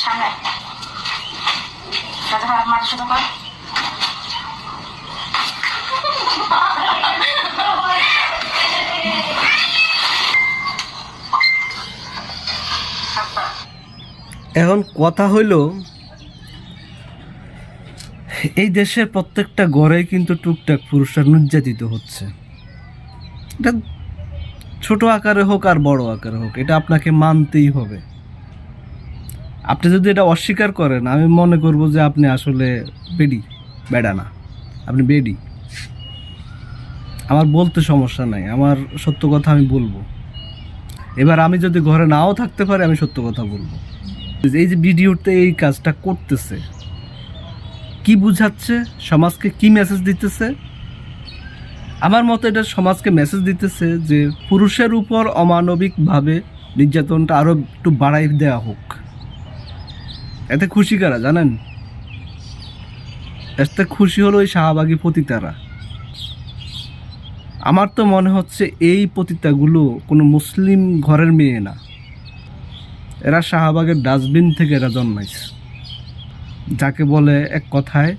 সামনে মাথা শুধু কর। এখন কথা হইল, এই দেশের প্রত্যেকটা ঘরে কিন্তু টুকটাক পুরুষরা নির্যাতিত হচ্ছে। এটা ছোট আকারে হোক আর বড় আকারে হোক, এটা আপনাকে মানতেই হবে। আপনি যদি এটা অস্বীকার করেন, আমি মনে করব যে আপনি আসলে বেডা না, আপনি বেডি। আমার বলতে সমস্যা নাই, আমার সত্য কথা আমি বলবো। এবার আমি যদি ঘরে নাও থাকতে পারি, আমি সত্য কথা বলবো। এই যে ভিডিওতে এই কাজটা করতেছে, কি বুঝাচ্ছে, সমাজকে কি মেসেজ দিতেছে? আমার মতে এটা সমাজকে মেসেজ দিতেছে যে পুরুষের উপর অমানবিকভাবে নির্যাতনটা আরও একটু বাড়াই দেওয়া হোক। এতে খুশি কারা জানেন? এতে খুশি হলো ওই শাহবাগী পতিতারা। আমার তো মনে হচ্ছে এই পতিতাগুলো কোনো মুসলিম ঘরের মেয়ে না, এরা শাহবাগের ডাস্টবিন থেকে এরা জন্মাইছে, যাকে বলে এক কথায়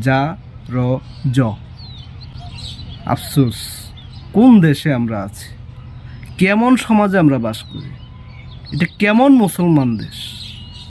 যা র জ। আফসোস, কোন দেশে আমরা আছি, কেমন সমাজে আমরা বাস করি, এটা কেমন মুসলমান দেশ।